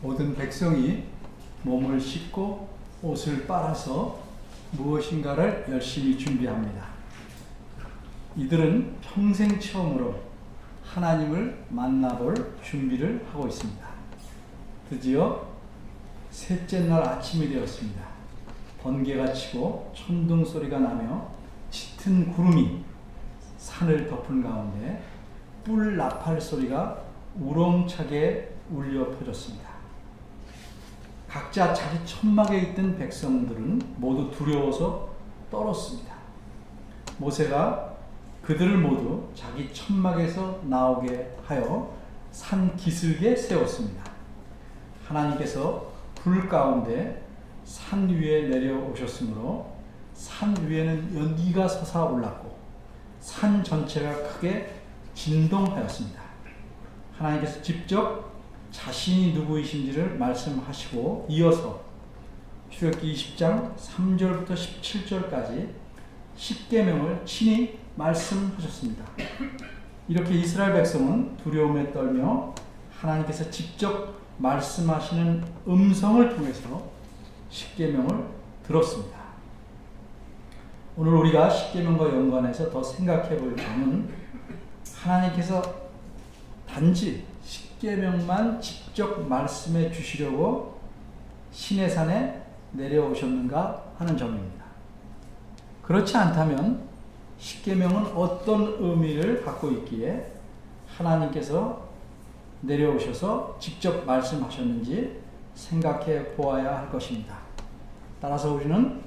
모든 백성이 몸을 씻고 옷을 빨아서 무엇인가를 열심히 준비합니다. 이들은 평생 처음으로 하나님을 만나볼 준비를 하고 있습니다. 드디어 셋째 날 아침이 되었습니다. 번개가 치고 천둥 소리가 나며 짙은 구름이 산을 덮은 가운데 뿔 나팔 소리가 우렁차게 울려 퍼졌습니다. 각자 자기 천막에 있던 백성들은 모두 두려워서 떨었습니다. 모세가 그들을 모두 자기 천막에서 나오게 하여 산 기슭에 세웠습니다. 하나님께서 불 가운데 산 위에 내려오셨으므로 산 위에는 연기가 솟아올랐고 산 전체가 크게 진동하였습니다. 하나님께서 직접 자신이 누구이신지를 말씀하시고 이어서 출애굽기 20장 3절부터 17절까지 십계명을 친히 말씀하셨습니다. 이렇게 이스라엘 백성은 두려움에 떨며 하나님께서 직접 말씀하시는 음성을 통해서 십계명을 들었습니다. 오늘 우리가 십계명과 연관해서 더 생각해 볼 점은 하나님께서 단지 십계명만 직접 말씀해 주시려고 시내산에 내려오셨는가 하는 점입니다. 그렇지 않다면 십계명은 어떤 의미를 갖고 있기에 하나님께서 내려오셔서 직접 말씀하셨는지 생각해 보아야 할 것입니다. 따라서 우리는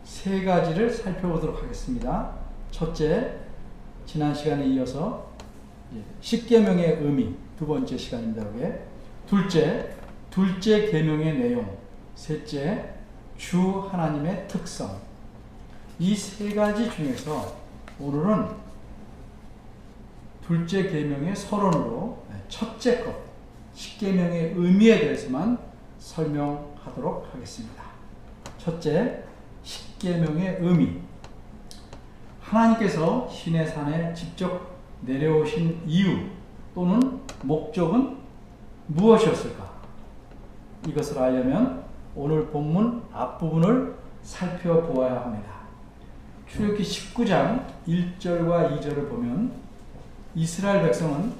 세 가지를 살펴보도록 하겠습니다. 첫째, 지난 시간에 이어서 십계명의 의미, 두 번째 시간입니다. 둘째 계명의 내용, 셋째, 주 하나님의 특성. 이 세 가지 중에서 오늘은 둘째 계명의 서론으로 첫째 것, 십계명의 의미에 대해서만 설명하도록 하겠습니다. 첫째, 십계명의 의미. 하나님께서 시내산에 직접 내려오신 이유 또는 목적은 무엇이었을까? 이것을 알려면 오늘 본문 앞부분을 살펴보아야 합니다. 출애굽기 19장 1절과 2절을 보면 이스라엘 백성은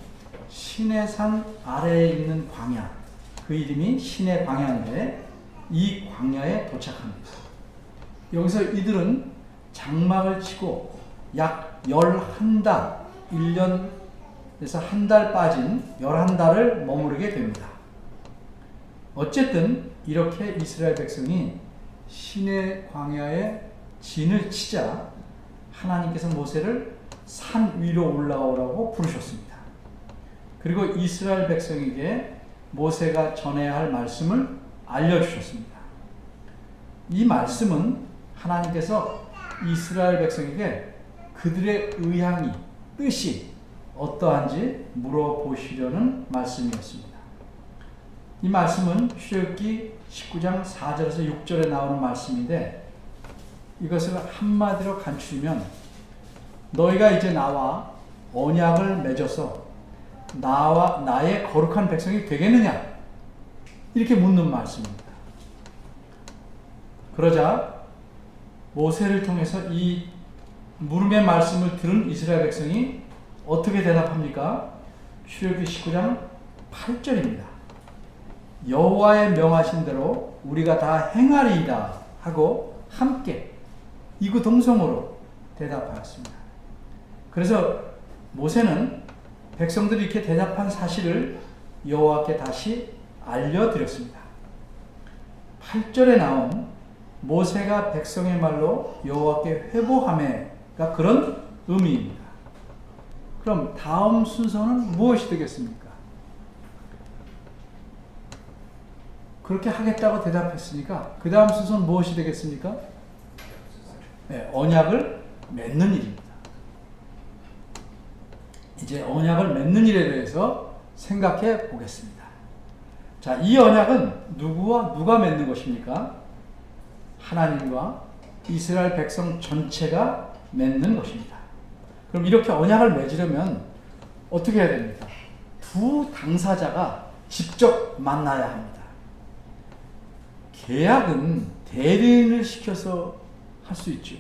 시내산 아래에 있는 광야, 그 이름이 시내 광야인데 이 광야에 도착합니다. 여기서 이들은 장막을 치고 약 11달, 1년에서 한 달 빠진 11달을 머무르게 됩니다. 어쨌든 이렇게 이스라엘 백성이 시내 광야에 진을 치자 하나님께서 모세를 산 위로 올라오라고 부르셨습니다. 그리고 이스라엘 백성에게 모세가 전해야 할 말씀을 알려주셨습니다. 이 말씀은 하나님께서 이스라엘 백성에게 그들의 의향이, 뜻이 어떠한지 물어보시려는 말씀이었습니다. 이 말씀은 출애굽기 19장 4절에서 6절에 나오는 말씀인데 이것을 한마디로 간추리면 너희가 이제 나와 언약을 맺어서 나와 나의 거룩한 백성이 되겠느냐? 이렇게 묻는 말씀입니다. 그러자 모세를 통해서 이 물음의 말씀을 들은 이스라엘 백성이 어떻게 대답합니까? 출애굽기 19장 8절입니다. 여호와의 명하신 대로 우리가 다 행하리이다 하고 함께 이구동성으로 대답하였습니다. 그래서 모세는 백성들이 이렇게 대답한 사실을 여호와께 다시 알려드렸습니다. 8절에 나온 모세가 백성의 말로 여호와께 회복하매가 그런 의미입니다. 그럼 다음 순서는 무엇이 되겠습니까? 그렇게 하겠다고 대답했으니까 그 다음 순서는 무엇이 되겠습니까? 네, 언약을 맺는 일입니다. 이제 언약을 맺는 일에 대해서 생각해 보겠습니다. 자, 이 언약은 누구와 누가 맺는 것입니까? 하나님과 이스라엘 백성 전체가 맺는 것입니다. 그럼 이렇게 언약을 맺으려면 어떻게 해야 됩니까? 두 당사자가 직접 만나야 합니다. 계약은 대리인을 시켜서 할 수 있죠.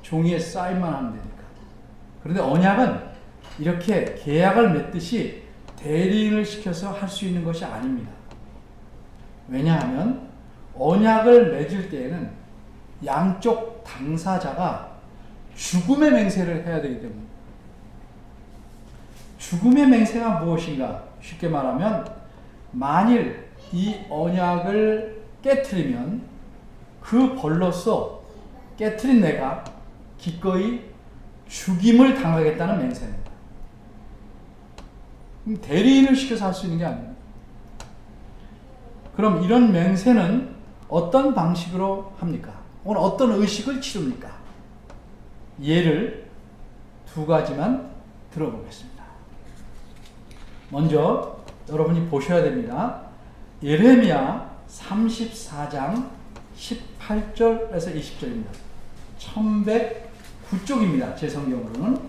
종이에 사인만 하면 되니까. 그런데 언약은 이렇게 계약을 맺듯이 대리인을 시켜서 할 수 있는 것이 아닙니다. 왜냐하면 언약을 맺을 때에는 양쪽 당사자가 죽음의 맹세를 해야 되기 때문입니다. 죽음의 맹세가 무엇인가? 쉽게 말하면 만일 이 언약을 깨트리면 그 벌로서 깨트린 내가 기꺼이 죽임을 당하겠다는 맹세입니다. 대리인을 시켜서 할 수 있는 게 아닙니다. 그럼 이런 맹세는 어떤 방식으로 합니까? 오늘 어떤 의식을 치릅니까? 예를 두 가지만 들어보겠습니다. 먼저 여러분이 보셔야 됩니다. 예레미야 34장 18절에서 20절입니다. 1109쪽입니다. 제 성경으로는.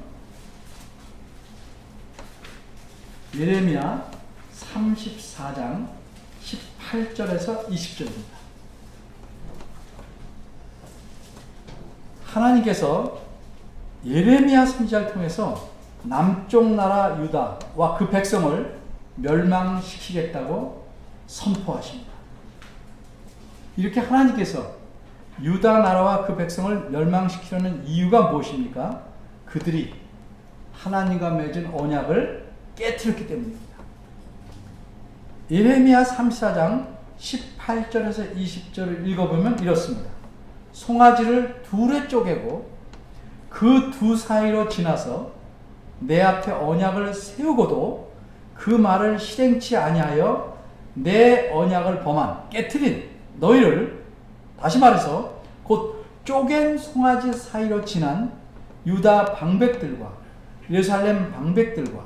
예레미야 34장 18절에서 20절입니다. 하나님께서 예레미야 선지자를 통해서 남쪽 나라 유다와 그 백성을 멸망시키겠다고 선포하십니다. 이렇게 하나님께서 유다 나라와 그 백성을 멸망시키려는 이유가 무엇입니까? 그들이 하나님과 맺은 언약을 깨트렸기 때문입니다. 예레미야 34장 18절에서 20절을 읽어보면 이렇습니다. 송아지를 둘에 쪼개고 그 두 사이로 지나서 내 앞에 언약을 세우고도 그 말을 실행치 아니하여 내 언약을 범한 깨트린 너희를, 다시 말해서 곧 쪼갠 송아지 사이로 지난 유다 방백들과 예루살렘 방백들과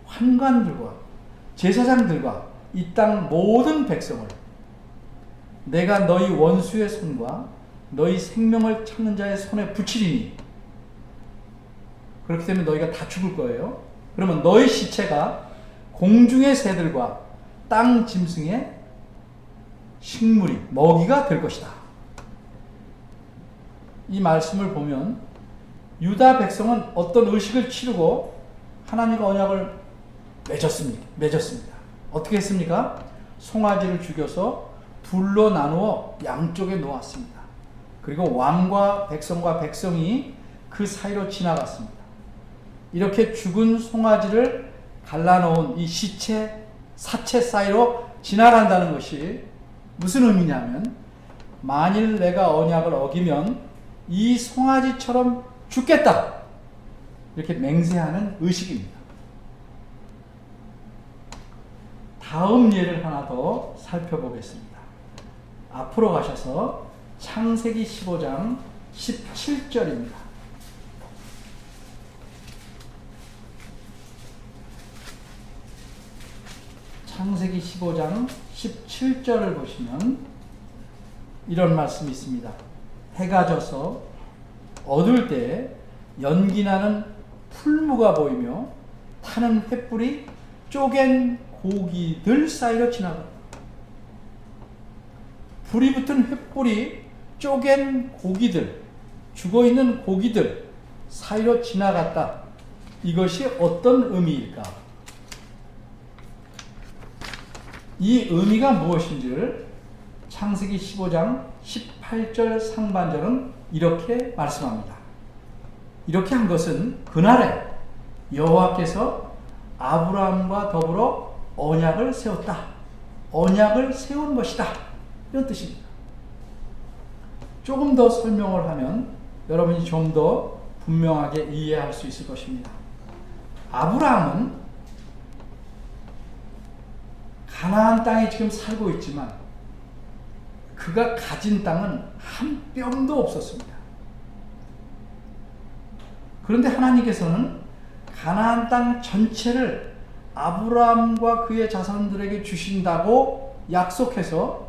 환관들과 제사장들과 이 땅 모든 백성을 내가 너희 원수의 손과 너희 생명을 찾는 자의 손에 붙이리니, 그렇기 때문에 너희가 다 죽을 거예요. 그러면 너희 시체가 공중의 새들과 땅 짐승의 식물이 먹이가 될 것이다. 이 말씀을 보면 유다 백성은 어떤 의식을 치르고 하나님과 언약을 맺었습니다. 어떻게 했습니까? 송아지를 죽여서 둘로 나누어 양쪽에 놓았습니다. 그리고 왕과 백성이 그 사이로 지나갔습니다. 이렇게 죽은 송아지를 갈라놓은 이 사체 사이로 지나간다는 것이 무슨 의미냐면, 만일 내가 언약을 어기면 이 송아지처럼 죽겠다, 이렇게 맹세하는 의식입니다. 다음 예를 하나 더 살펴보겠습니다. 앞으로 가셔서 창세기 15장 17절입니다. 창세기 15장 17절을 보시면 이런 말씀이 있습니다. 해가 져서 어두울 때 연기나는 풀무가 보이며 타는 횃불이 쪼갠 고기들 사이로 지나가. 불이 붙은 횃불이 쪼갠 고기들, 죽어있는 고기들 사이로 지나갔다. 이것이 어떤 의미일까? 이 의미가 무엇인지를 창세기 15장 18절 상반절은 이렇게 말씀합니다. 이렇게 한 것은 그날에 여호와께서 아브라함과 더불어 언약을 세웠다. 언약을 세운 것이다. 이런 뜻입니다. 조금 더 설명을 하면 여러분이 좀 더 분명하게 이해할 수 있을 것입니다. 아브라함은 가나안 땅에 지금 살고 있지만 그가 가진 땅은 한 뼘도 없었습니다. 그런데 하나님께서는 가나안 땅 전체를 아브라함과 그의 자손들에게 주신다고 약속해서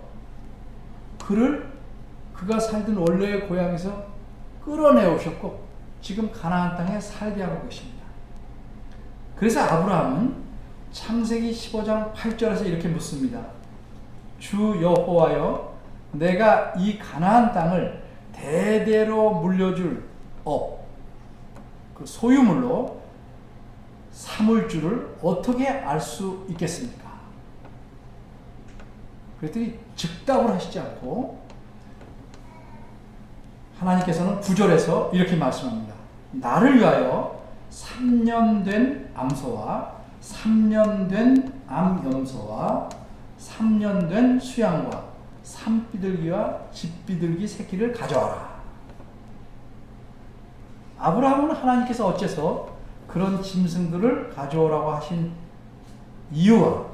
그가 살던 원래의 고향에서 끌어내오셨고 지금 가나안 땅에 살게 하고 계십니다. 그래서 아브라함은 창세기 15장 8절에서 이렇게 묻습니다. 주 여호와여, 내가 이 가나안 땅을 대대로 물려줄 그 소유물로 삼을 줄을 어떻게 알 수 있겠습니까? 그랬더니 즉답을 하시지 않고 하나님께서는 9절에서 이렇게 말씀합니다. 나를 위하여 3년 된 암소와 3년 된 암염소와 3년 된 수양과 산비둘기와 집비둘기 새끼를 가져와라. 아브라함은 하나님께서 어째서 그런 짐승들을 가져오라고 하신 이유와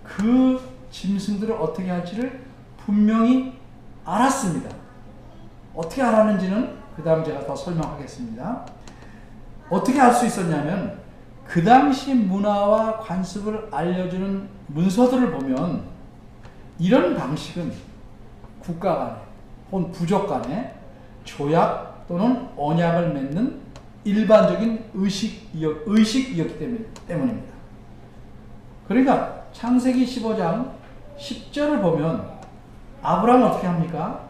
그 짐승들을 어떻게 할지를 분명히 알았습니다. 어떻게 알았는지는 그 다음 제가 더 설명하겠습니다. 어떻게 알 수 있었냐면 그 당시 문화와 관습을 알려주는 문서들을 보면 이런 방식은 국가 간에 혹은 부족 간에 조약 또는 언약을 맺는 일반적인 의식이었기 때문입니다. 그러니까 창세기 15장 10절을 보면 아브라함은 어떻게 합니까?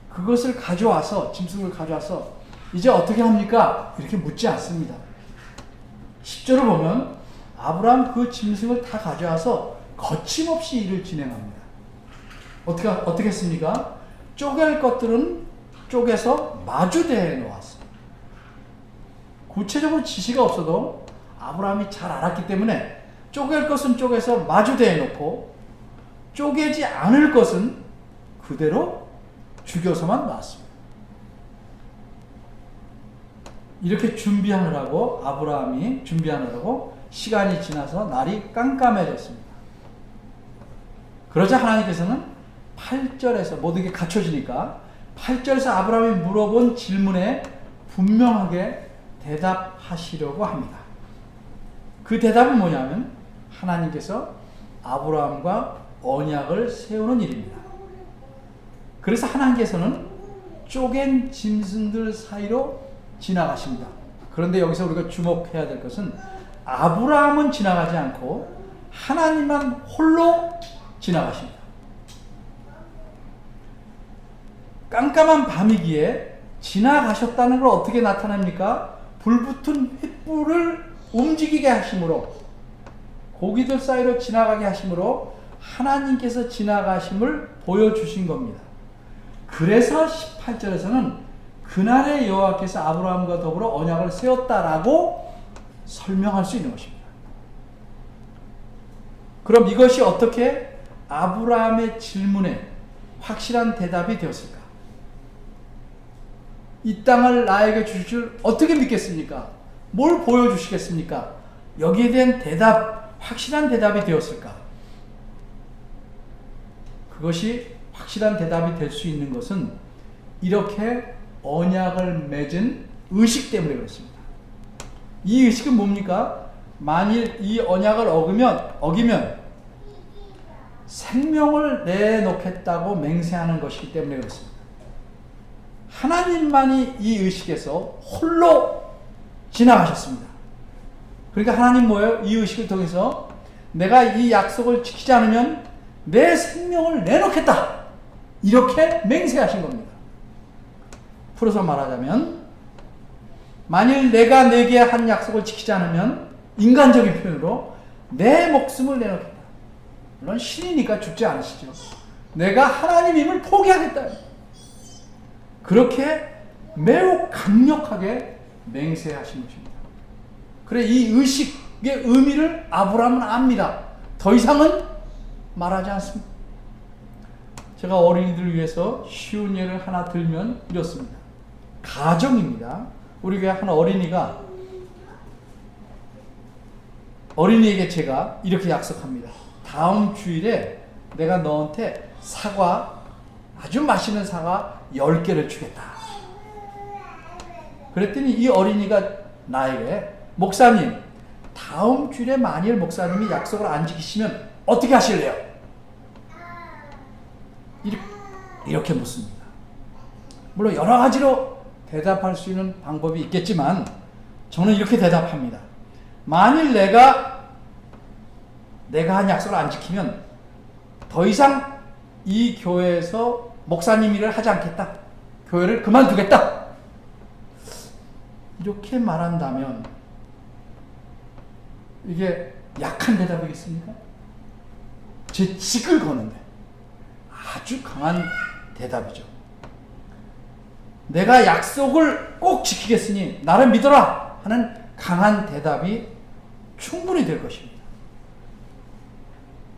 그것을 가져와서, 짐승을 가져와서 이제 어떻게 합니까? 이렇게 묻지 않습니다. 10절을 보면 아브라함 그 짐승을 다 가져와서 거침없이 일을 진행합니다. 어떻게 했습니까? 쪼갤 것들은 쪼개서 마주대에 놓았어요. 구체적으로 지시가 없어도 아브라함이 잘 알았기 때문에 쪼갤 것은 쪼개서 마주대에 놓고 쪼개지 않을 것은 그대로 죽여서만 놨습니다. 이렇게 아브라함이 준비하느라고 시간이 지나서 날이 깜깜해졌습니다. 그러자 하나님께서는 8절에서 모든 게 갖춰지니까 8절에서 아브라함이 물어본 질문에 분명하게 대답하시려고 합니다. 그 대답은 뭐냐면 하나님께서 아브라함과 언약을 세우는 일입니다. 그래서 하나님께서는 쪼갠 짐승들 사이로 지나가십니다. 그런데 여기서 우리가 주목해야 될 것은 아브라함은 지나가지 않고 하나님만 홀로 지나가십니다. 깜깜한 밤이기에 지나가셨다는 걸 어떻게 나타냅니까? 불붙은 횃불을 움직이게 하심으로, 고기들 사이로 지나가게 하심으로 하나님께서 지나가심을 보여주신 겁니다. 그래서 18절에서는 그날의 여호와께서 아브라함과 더불어 언약을 세웠다라고 설명할 수 있는 것입니다. 그럼 이것이 어떻게 아브라함의 질문에 확실한 대답이 되었을까? 이 땅을 나에게 주실 줄 어떻게 믿겠습니까? 뭘 보여주시겠습니까? 여기에 대한 확실한 대답이 되었을까? 그것이 확실한 대답이 될 수 있는 것은 이렇게 언약을 맺은 의식 때문에 그렇습니다. 이 의식은 뭡니까? 만일 이 언약을 어기면 생명을 내놓겠다고 맹세하는 것이기 때문에 그렇습니다. 하나님만이 이 의식에서 홀로 지나가셨습니다. 그러니까 하나님 뭐예요? 이 의식을 통해서 내가 이 약속을 지키지 않으면 내 생명을 내놓겠다, 이렇게 맹세하신 겁니다. 풀어서 말하자면 만일 내가 내게 한 약속을 지키지 않으면 인간적인 표현으로 내 목숨을 내놓겠다. 물론 신이니까 죽지 않으시죠. 내가 하나님임을 포기하겠다. 그렇게 매우 강력하게 맹세하신 것입니다. 그래, 이 의식의 의미를 아브라함은 압니다. 더 이상은 말하지 않습니다. 제가 어린이들을 위해서 쉬운 예를 하나 들면 이렇습니다. 가정입니다. 우리 교회 한 어린이에게 제가 이렇게 약속합니다. 다음 주일에 내가 너한테 아주 맛있는 사과 10개를 주겠다. 그랬더니 이 어린이가 나에게, 목사님, 다음 주일에 만일 목사님이 약속을 안 지키시면 어떻게 하실래요? 이렇게 묻습니다. 물론 여러 가지로 대답할 수 있는 방법이 있겠지만 저는 이렇게 대답합니다. 만일 내가 내가 한 약속을 안 지키면 더 이상 이 교회에서 목사님 일을 하지 않겠다. 교회를 그만두겠다. 이렇게 말한다면 이게 약한 대답이겠습니까? 제 직을 거는데 아주 강한 대답이죠. 내가 약속을 꼭 지키겠으니 나를 믿어라 하는 강한 대답이 충분히 될 것입니다.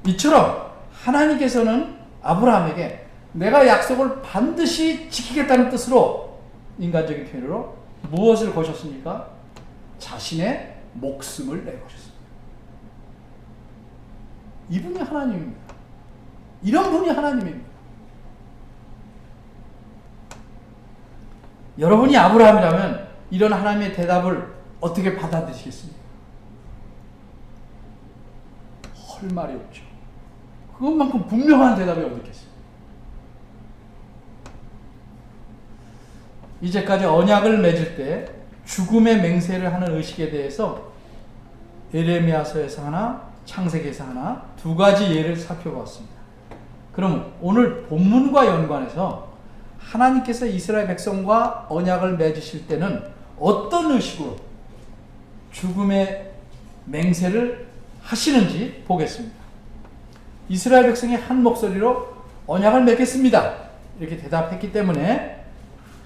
이처럼 하나님께서는 아브라함에게 내가 약속을 반드시 지키겠다는 뜻으로 인간적인 표현으로 무엇을 거셨습니까? 자신의 목숨을 내거셨습니다. 이분이 하나님입니다. 이런 분이 하나님입니다. 여러분이 아브라함이라면 이런 하나님의 대답을 어떻게 받아들이시겠습니까? 할 말이 없죠. 그것만큼 분명한 대답이 어디 있겠어요? 이제까지 언약을 맺을 때 죽음의 맹세를 하는 의식에 대해서 예레미야서에서 하나, 창세기에서 하나, 두 가지 예를 살펴보았습니다. 그럼 오늘 본문과 연관해서 하나님께서 이스라엘 백성과 언약을 맺으실 때는 어떤 의식으로 죽음의 맹세를 하시는지 보겠습니다. 이스라엘 백성이 한 목소리로 언약을 맺겠습니다. 이렇게 대답했기 때문에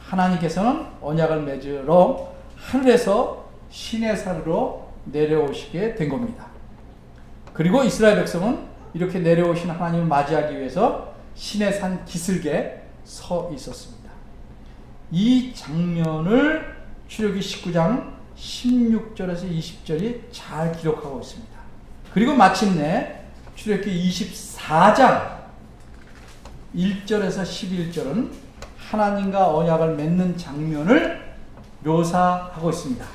하나님께서는 언약을 맺으러 하늘에서 시내산으로 내려오시게 된 겁니다. 그리고 이스라엘 백성은 이렇게 내려오신 하나님을 맞이하기 위해서 시내산 기슭에 서 있었습니다. 이 장면을 출애굽기 19장 16절에서 20절이 잘 기록하고 있습니다. 그리고 마침내 출애굽기 24장 1절에서 11절은 하나님과 언약을 맺는 장면을 묘사하고 있습니다.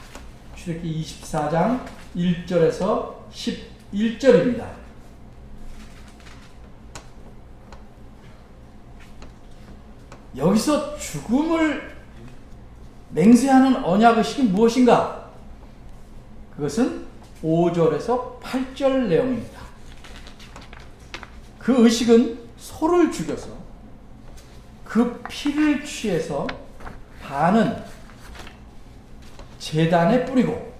출애굽기 24장 1절에서 11절입니다. 여기서 죽음을 맹세하는 언약의식이 무엇인가? 그것은 5절에서 8절 내용입니다. 그 의식은 소를 죽여서 그 피를 취해서 반은 제단에 뿌리고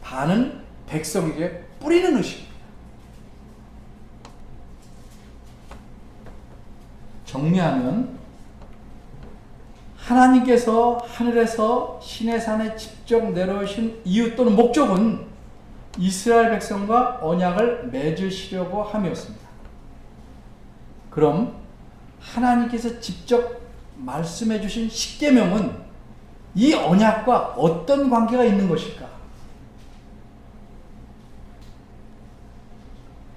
반은 백성에게 뿌리는 의식입니다. 정리하면 하나님께서 하늘에서 시내산에 직접 내려오신 이유 또는 목적은 이스라엘 백성과 언약을 맺으시려고 함이었습니다. 그럼 하나님께서 직접 말씀해 주신 십계명은 이 언약과 어떤 관계가 있는 것일까?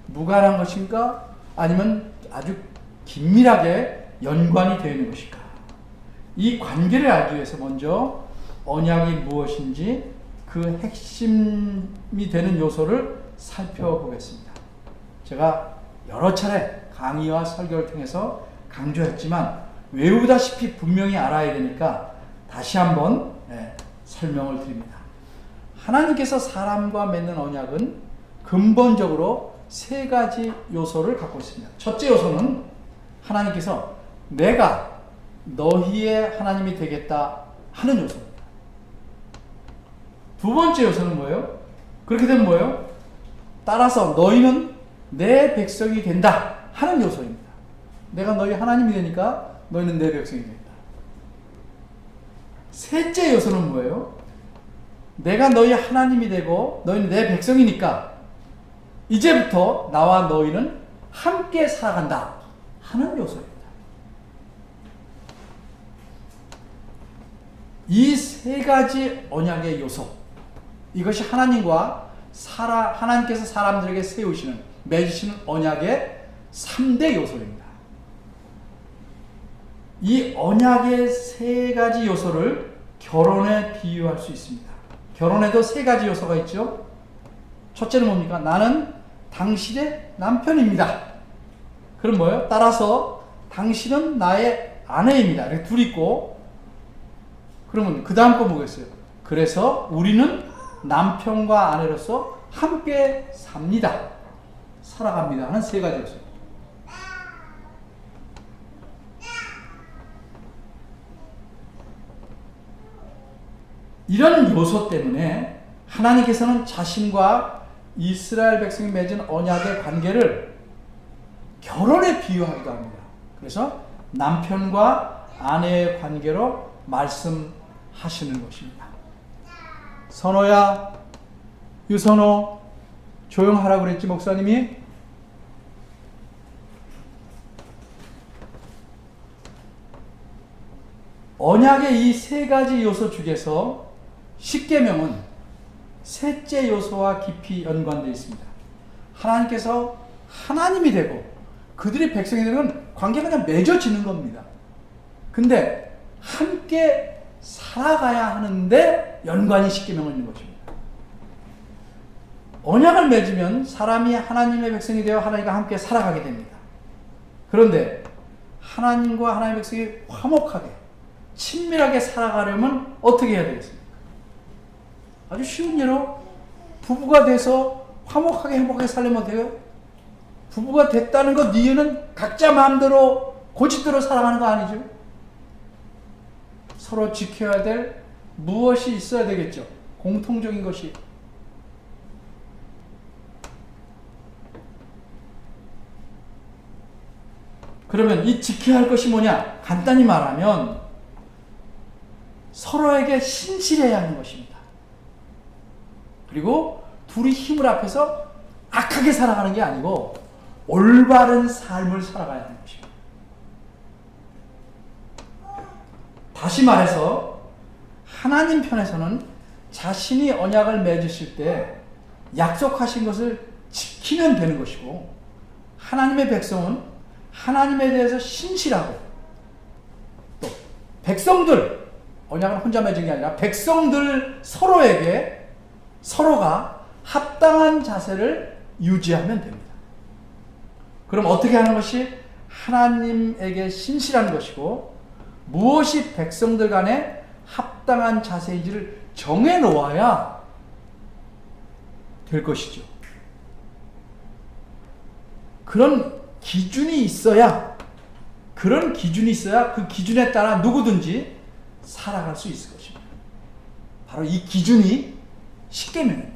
무관한 것인가? 아니면 아주 긴밀하게 연관이 되어 있는 것일까? 이 관계를 알기 위해서 먼저 언약이 무엇인지 그 핵심이 되는 요소를 살펴보겠습니다. 제가 여러 차례 강의와 설교를 통해서 강조했지만 외우다시피 분명히 알아야 되니까 다시 한번 설명을 드립니다. 하나님께서 사람과 맺는 언약은 근본적으로 세 가지 요소를 갖고 있습니다. 첫째 요소는 하나님께서 내가 너희의 하나님이 되겠다 하는 요소입니다. 두 번째 요소는 뭐예요? 그렇게 되면 뭐예요? 따라서 너희는 내 백성이 된다 하는 요소입니다. 내가 너희 하나님이 되니까 너희는 내 백성이 된다. 셋째 요소는 뭐예요? 내가 너희 하나님이 되고 너희는 내 백성이니까 이제부터 나와 너희는 함께 살아간다 하는 요소입니다. 이 세 가지 언약의 요소, 이것이 하나님께서 사람들에게 세우시는, 맺으시는 언약의 3대 요소입니다. 이 언약의 세 가지 요소를 결혼에 비유할 수 있습니다. 결혼에도 세 가지 요소가 있죠. 첫째는 뭡니까? 나는 당신의 남편입니다. 그럼 뭐예요? 따라서 당신은 나의 아내입니다. 이렇게 둘이 있고, 그러면 그 다음 거 뭐겠어요? 그래서 우리는 남편과 아내로서 함께 삽니다. 살아갑니다 하는 세 가지 요소. 이런 요소 때문에 하나님께서는 자신과 이스라엘 백성이 맺은 언약의 관계를 결혼에 비유하기도 합니다. 그래서 남편과 아내의 관계로 말씀하시는 것입니다. 선호야, 유선호, 조용하라고 그랬지 목사님이? 언약의 이 세 가지 요소 중에서 십계명은 셋째 요소와 깊이 연관되어 있습니다. 하나님께서 하나님이 되고 그들이 백성이 되면 관계가 그냥 맺어지는 겁니다. 근데 함께 살아가야 하는데 연관이 십계명은 있는 것입니다. 언약을 맺으면 사람이 하나님의 백성이 되어 하나님과 함께 살아가게 됩니다. 그런데 하나님과 하나님의 백성이 화목하게 친밀하게 살아가려면 어떻게 해야 되겠습니까? 아주 쉬운 예로 부부가 돼서 화목하게 행복하게 살려면 돼요. 부부가 됐다는 것 이유는 각자 마음대로 고집대로 살아가는 거 아니죠. 서로 지켜야 될 무엇이 있어야 되겠죠. 공통적인 것이. 그러면 이 지켜야 할 것이 뭐냐? 간단히 말하면 서로에게 신실해야 하는 것입니다. 그리고 둘이 힘을 합해서 악하게 살아가는 게 아니고 올바른 삶을 살아가야 하는 것입니다. 다시 말해서 하나님 편에서는 자신이 언약을 맺으실 때 약속하신 것을 지키면 되는 것이고, 하나님의 백성은 하나님에 대해서 신실하고, 또 백성들, 언약을 혼자 맺은 게 아니라 백성들 서로에게 서로가 합당한 자세를 유지하면 됩니다. 그럼 어떻게 하는 것이 하나님에게 신실한 것이고, 무엇이 백성들 간에 합당한 자세인지를 정해 놓아야 될 것이죠. 그런 기준이 있어야 그 기준에 따라 누구든지 살아갈 수 있을 것입니다. 바로 이 기준이 십계명입니다.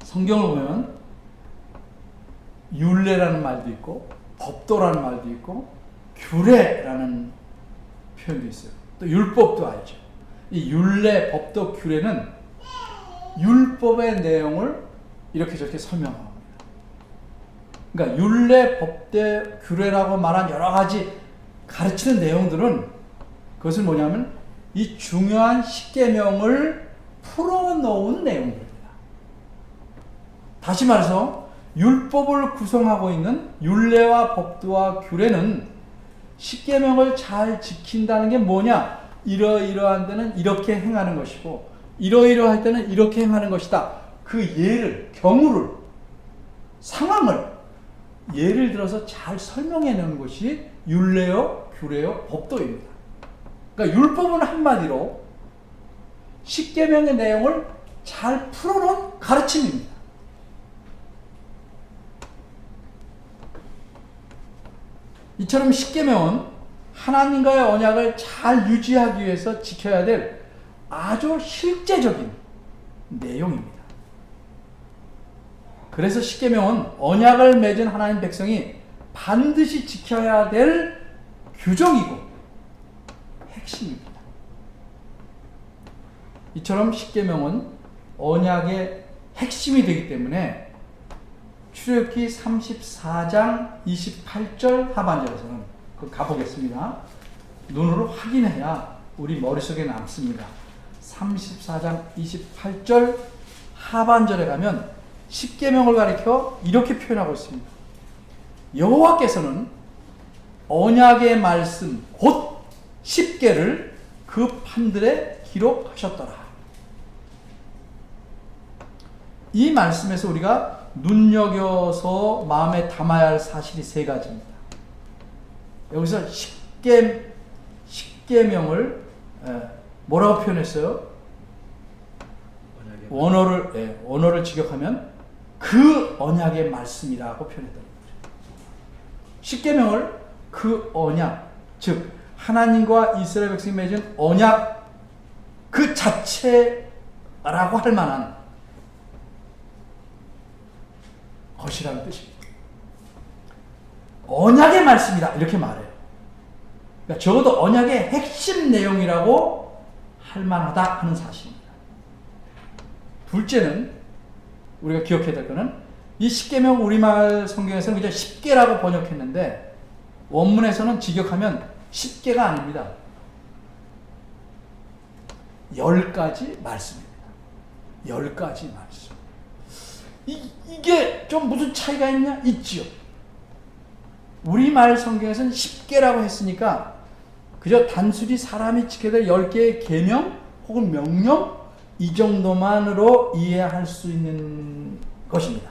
성경을 보면 율례라는 말도 있고 법도라는 말도 있고 규례라는 표현도 있어요. 또 율법도 알죠. 이 율례, 법도, 규례는 율법의 내용을 이렇게 저렇게 설명합니다. 그러니까 율례, 법대, 규례라고 말한 여러 가지 가르치는 내용들은 그것을 뭐냐면 이 중요한 십계명을 풀어놓은 내용들입니다. 다시 말해서 율법을 구성하고 있는 율례와 법도와 규례는 십계명을 잘 지킨다는 게 뭐냐? 이러이러한 데는 이렇게 행하는 것이고 이러이러할 때는 이렇게 행하는 것이다. 그 예를, 경우를, 상황을 예를 들어서 잘 설명해 내는 것이 율례요, 규례요, 법도입니다. 그러니까 율법은 한마디로 십계명의 내용을 잘 풀어놓은 가르침입니다. 이처럼 십계명은 하나님과의 언약을 잘 유지하기 위해서 지켜야 될 아주 실제적인 내용입니다. 그래서 십계명은 언약을 맺은 하나님 백성이 반드시 지켜야 될 규정이고 핵심입니다. 이처럼 십계명은 언약의 핵심이 되기 때문에 출애굽기 34장 28절 하반절에서는 가보겠습니다. 눈으로 확인해야 우리 머릿속에 남습니다. 34장 28절 하반절에 가면 십계명을 가리켜 이렇게 표현하고 있습니다. 여호와께서는 언약의 말씀 곧 십계를 그 판들에 기록하셨더라. 이 말씀에서 우리가 눈여겨서 마음에 담아야 할 사실이 세 가지입니다. 여기서 십계명을 뭐라고 표현했어요? 원어를 직역하면 그 언약의 말씀이라고 표현했던 거죠. 십계명을 그 언약, 즉 하나님과 이스라엘 백성이 맺은 언약 그 자체라고 할 만한 것이라는 뜻입니다. 언약의 말씀이다 이렇게 말해요. 그러니까 적어도 언약의 핵심 내용이라고 할 만하다 하는 사실입니다. 둘째는 우리가 기억해야 될 것은 이 십계명 우리말 성경에서는 그저 10개라고 번역했는데 원문에서는 직역하면 10개가 아닙니다. 10가지 말씀입니다. 10가지 말씀. 이게 좀 무슨 차이가 있냐? 있지요. 우리말 성경에서는 10개라고 했으니까 그저 단순히 사람이 지켜야 될 10개의 계명 혹은 명령 이 정도만으로 이해할 수 있는 것입니다.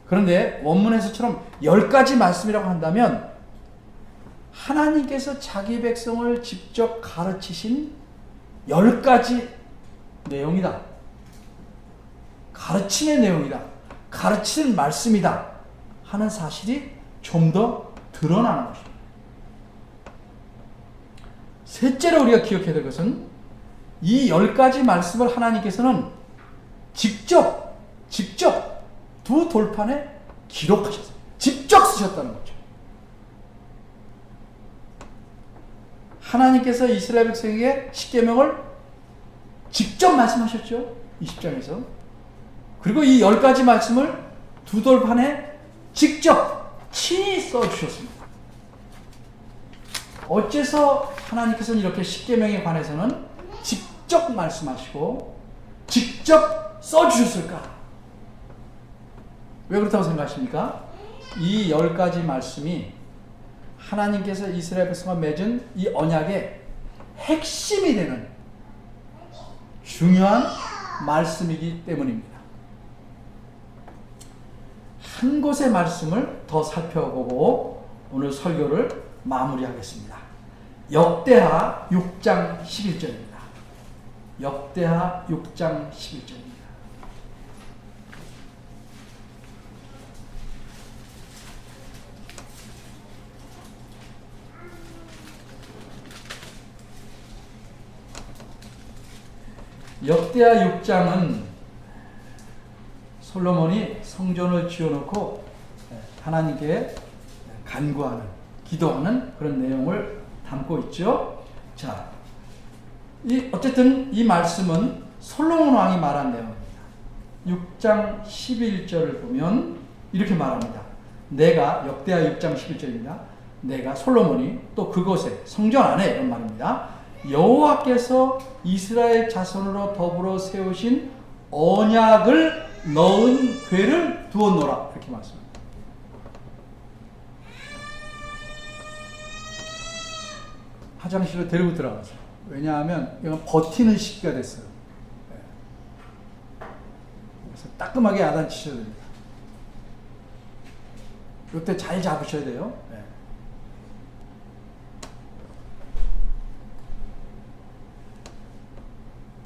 그런데 원문에서처럼 10가지 말씀이라고 한다면 하나님께서 자기 백성을 직접 가르치신 10가지 내용이다. 가르침의 내용이다. 가르치는 말씀이다. 하는 사실이 좀 더 드러나는 것입니다. 셋째로 우리가 기억해야 될 것은 이 10가지 말씀을 하나님께서는 직접 두 돌판에 기록하셨어요. 직접 쓰셨다는 거죠. 하나님께서 이스라엘 백성에게 십계명을 직접 말씀하셨죠. 20장에서. 그리고 이 10가지 말씀을 두 돌판에 직접 친히 써주셨습니다. 어째서 하나님께서는 이렇게 십계명에 관해서는 직접 말씀하시고 직접 써주셨을까? 왜 그렇다고 생각하십니까? 이 10가지 말씀이 하나님께서 이스라엘 백성과 맺은 이 언약의 핵심이 되는 중요한 말씀이기 때문입니다. 한 곳의 말씀을 더 살펴보고 오늘 설교를 마무리하겠습니다. 역대하 6장 11절입니다. 역대하 6장 11절입니다. 역대하 6장은 솔로몬이 성전을 지어놓고 하나님께 간구하는, 기도하는 그런 내용을 담고 있죠. 자, 어쨌든 이 말씀은 솔로몬 왕이 말한 내용입니다. 6장 11절을 보면 이렇게 말합니다. 내가, 역대하 6장 11절입니다. 내가 솔로몬이 또 그곳에, 성전 안에 이런 말입니다. 여호와께서 이스라엘 자손으로 더불어 세우신 언약을 넣은 궤를 두었노라 이렇게 말씀합니다. 화장실로 데리고 들어가세요. 왜냐하면 이건 버티는 시기가 됐어요. 그래서 따끔하게 야단치셔야 됩니다. 이때 잘 잡으셔야 돼요.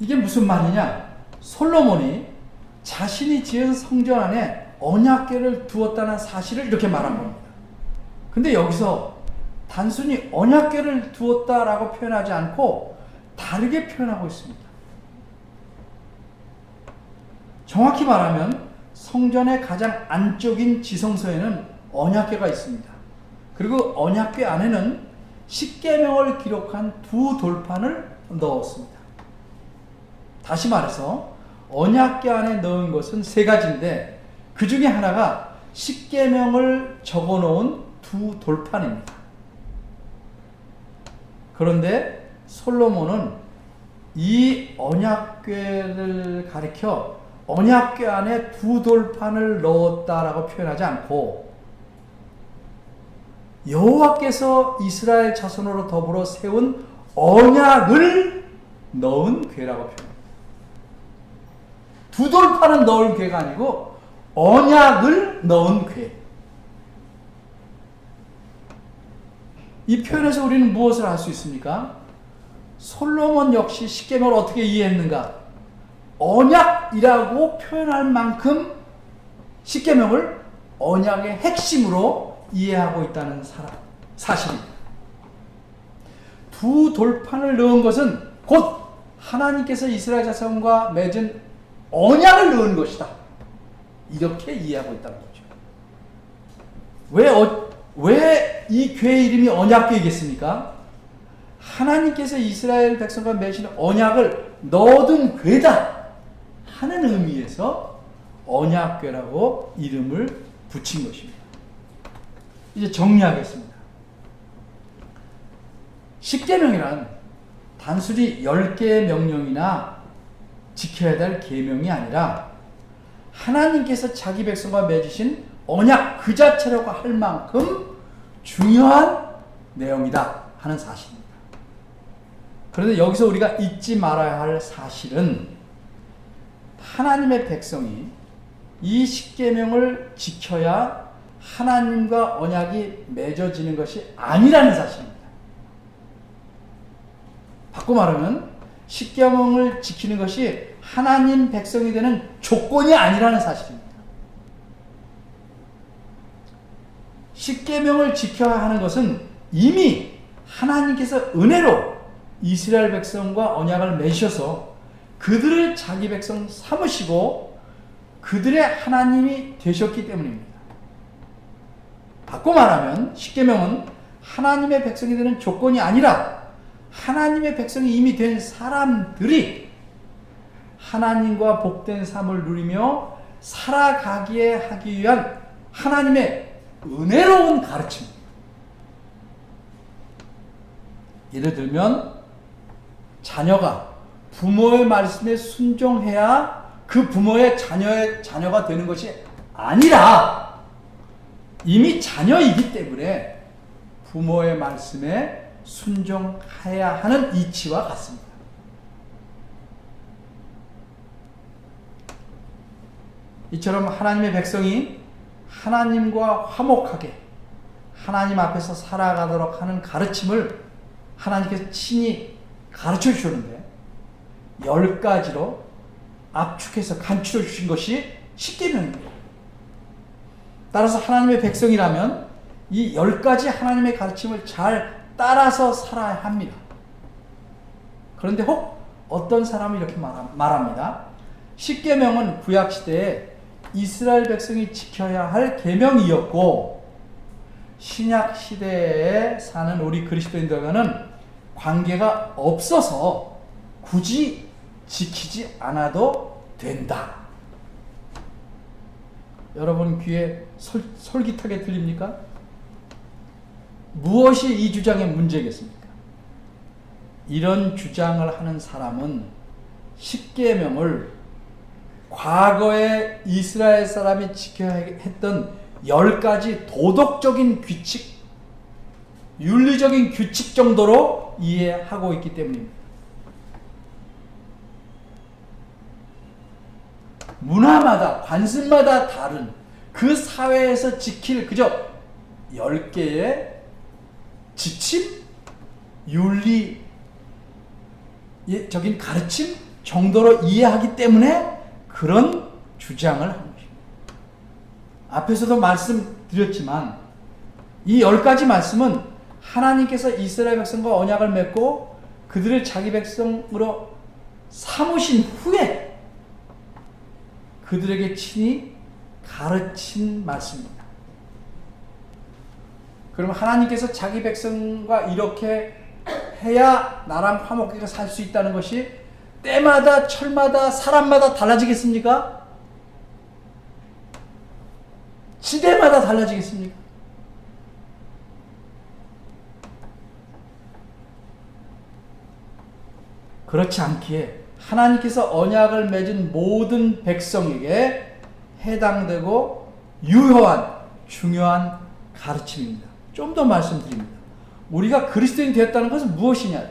이게 무슨 말이냐? 솔로몬이 자신이 지은 성전 안에 언약궤를 두었다는 사실을 이렇게 말한 겁니다. 근데 여기서 단순히 언약궤를 두었다라고 표현하지 않고 다르게 표현하고 있습니다. 정확히 말하면 성전의 가장 안쪽인 지성소에는 언약궤가 있습니다. 그리고 언약궤 안에는 십계명을 기록한 두 돌판을 넣었습니다. 다시 말해서 언약궤 안에 넣은 것은 세 가지인데 그 중에 하나가 십계명을 적어놓은 두 돌판입니다. 그런데 솔로몬은 이 언약궤를 가리켜 언약궤 안에 두 돌판을 넣었다라고 표현하지 않고 여호와께서 이스라엘 자손으로 더불어 세운 언약을 넣은 궤라고 표현합니다. 두 돌판은 넣은 궤가 아니고 언약을 넣은 궤. 이 표현에서 우리는 무엇을 알 수 있습니까? 솔로몬 역시 십계명을 어떻게 이해했는가? 언약이라고 표현할 만큼 십계명을 언약의 핵심으로 이해하고 있다는 사실입니다. 두 돌판을 넣은 것은 곧 하나님께서 이스라엘 자손과 맺은 언약을 넣은 것이다. 이렇게 이해하고 있다는 거죠. 왜 이 교회 이름이 언약궤이겠습니까? 하나님께서 이스라엘 백성과 맺은 언약을 넣어둔 궤다 하는 의미에서 언약궤라고 이름을 붙인 것입니다. 이제 정리하겠습니다. 십계명이란 단순히 10개의 명령이나 지켜야 될 계명이 아니라 하나님께서 자기 백성과 맺으신 언약 그 자체라고 할 만큼 중요한 내용이다 하는 사실입니다. 그런데 여기서 우리가 잊지 말아야 할 사실은 하나님의 백성이 이 십계명을 지켜야 하나님과 언약이 맺어지는 것이 아니라는 사실입니다. 바꿔 말하면 십계명을 지키는 것이 하나님 백성이 되는 조건이 아니라는 사실입니다. 십계명을 지켜야 하는 것은 이미 하나님께서 은혜로 이스라엘 백성과 언약을 맺으셔서 그들을 자기 백성 삼으시고 그들의 하나님이 되셨기 때문입니다. 바꿔 말하면 십계명은 하나님의 백성이 되는 조건이 아니라 하나님의 백성이 이미 된 사람들이 하나님과 복된 삶을 누리며 살아가기에 하기 위한 하나님의 은혜로운 가르침입니다. 예를 들면 자녀가 부모의 말씀에 순종해야 그 부모의 자녀가 되는 것이 아니라 이미 자녀이기 때문에 부모의 말씀에 순종해야 하는 이치와 같습니다. 이처럼 하나님의 백성이 하나님과 화목하게 하나님 앞에서 살아가도록 하는 가르침을 하나님께서 친히 가르쳐 주셨는데 10가지로 압축해서 간추려 주신 것이 십계명입니다. 따라서 하나님의 백성이라면 이 10가지 하나님의 가르침을 잘 따라서 살아야 합니다. 그런데 혹 어떤 사람은 이렇게 말합니다. 십계명은 구약시대에 이스라엘 백성이 지켜야 할 계명이었고 신약시대에 사는 우리 그리스도인들과는 관계가 없어서 굳이 지키지 않아도 된다. 여러분 귀에 솔깃하게 들립니까? 무엇이 이 주장의 문제겠습니까? 이런 주장을 하는 사람은 십계명을 과거에 이스라엘 사람이 지켜야 했던 10가지 도덕적인 규칙, 윤리적인 규칙 정도로 이해하고 있기 때문입니다. 문화마다, 관습마다 다른 그 사회에서 지킬 그저 10개의 지침, 윤리적인 가르침 정도로 이해하기 때문에 그런 주장을 하는 것입니다. 앞에서도 말씀드렸지만 이 10가지 말씀은 하나님께서 이스라엘 백성과 언약을 맺고 그들을 자기 백성으로 삼으신 후에 그들에게 친히 가르친 말씀입니다. 그럼 하나님께서 자기 백성과 이렇게 해야 나랑 화목하게 살 수 있다는 것이 때마다 철마다 사람마다 달라지겠습니까? 시대마다 달라지겠습니까? 그렇지 않기에 하나님께서 언약을 맺은 모든 백성에게 해당되고 유효한 중요한 가르침입니다. 좀 더 말씀드립니다. 우리가 그리스도인이 되었다는 것은 무엇이냐?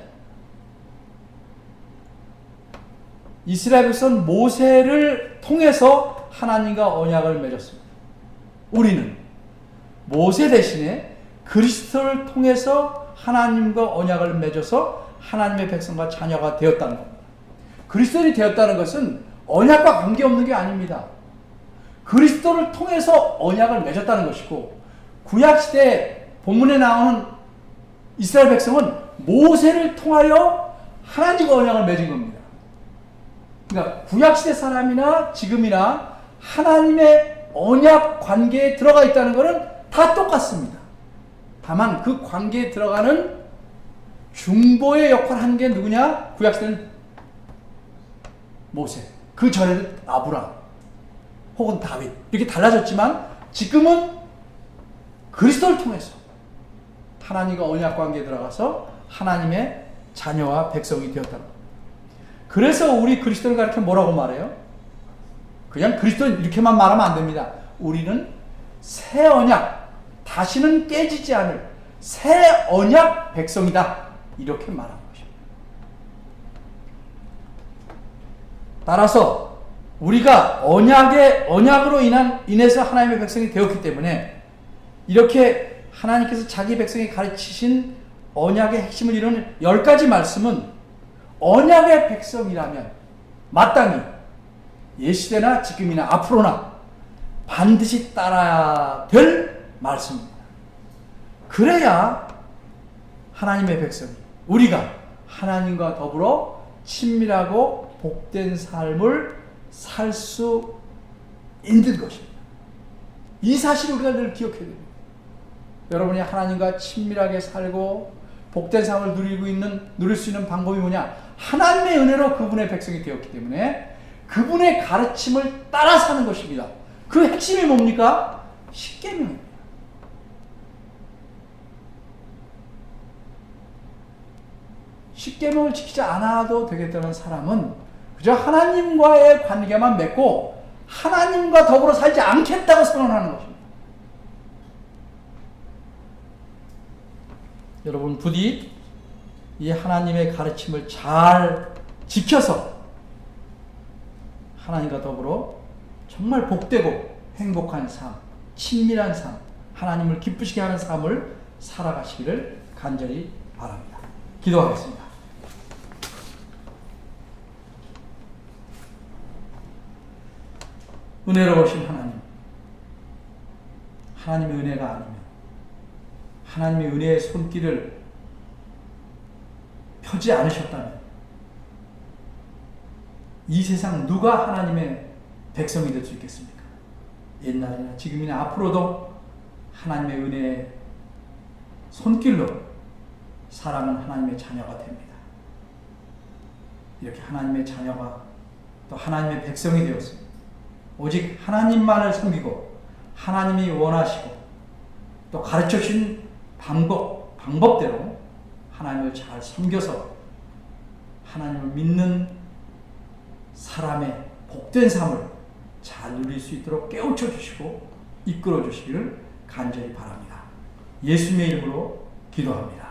이스라엘 백성은 모세를 통해서 하나님과 언약을 맺었습니다. 우리는 모세 대신에 그리스도를 통해서 하나님과 언약을 맺어서 하나님의 백성과 자녀가 되었다는 겁니다. 그리스도인이 되었다는 것은 언약과 관계없는 게 아닙니다. 그리스도를 통해서 언약을 맺었다는 것이고, 구약시대 본문에 나오는 이스라엘 백성은 모세를 통하여 하나님과 언약을 맺은 겁니다. 그러니까 구약시대 사람이나 지금이나 하나님의 언약 관계에 들어가 있다는 것은 다 똑같습니다. 다만 그 관계에 들어가는 중보의 역할을 한 게 누구냐? 구약시대는 모세, 그 전에는 아브라함 혹은 다윗, 이렇게 달라졌지만 지금은 그리스도를 통해서 하나님과 언약 관계에 들어가서 하나님의 자녀와 백성이 되었다는 겁니다. 그래서 우리 그리스도를 가리켜 뭐라고 말해요? 그냥 그리스도는 이렇게만 말하면 안 됩니다. 우리는 새 언약, 다시는 깨지지 않을 새 언약 백성이다, 이렇게 말하는 것입니다. 따라서 우리가 언약으로 인해서 하나님의 백성이 되었기 때문에, 이렇게 하나님께서 자기 백성이 가르치신 언약의 핵심을 이루는 10가지 말씀은 언약의 백성이라면 마땅히 옛시대나 지금이나 앞으로나 반드시 따라야 될 말씀입니다. 그래야 하나님의 백성이, 우리가 하나님과 더불어 친밀하고 복된 삶을 살 수 있는 것입니다. 이 사실을 우리가 늘 기억해야 됩니다. 여러분이 하나님과 친밀하게 살고 복된 삶을 누릴 수 있는 방법이 뭐냐? 하나님의 은혜로 그분의 백성이 되었기 때문에 그분의 가르침을 따라 사는 것입니다. 그 핵심이 뭡니까? 십계명입니다. 십계명을 지키지 않아도 되겠다는 사람은 그저 하나님과의 관계만 맺고 하나님과 더불어 살지 않겠다고 선언하는 것입니다. 여러분, 부디 이 하나님의 가르침을 잘 지켜서 하나님과 더불어 정말 복되고 행복한 삶, 친밀한 삶, 하나님을 기쁘시게 하는 삶을 살아가시기를 간절히 바랍니다. 기도하겠습니다. 은혜로우신 하나님, 하나님의 은혜가 아니면, 하나님의 은혜의 손길을 펴지 않으셨다면 이 세상 누가 하나님의 백성이 될 수 있겠습니까? 옛날이나 지금이나 앞으로도 하나님의 은혜의 손길로 사람은 하나님의 자녀가 됩니다. 이렇게 하나님의 자녀가 또 하나님의 백성이 되었습니다. 오직 하나님만을 섬기고 하나님이 원하시고 또 가르쳐 주신 방법대로 하나님을 잘 섬겨서 하나님을 믿는 사람의 복된 삶을 잘 누릴 수 있도록 깨우쳐 주시고 이끌어 주시기를 간절히 바랍니다. 예수님의 이름으로 기도합니다.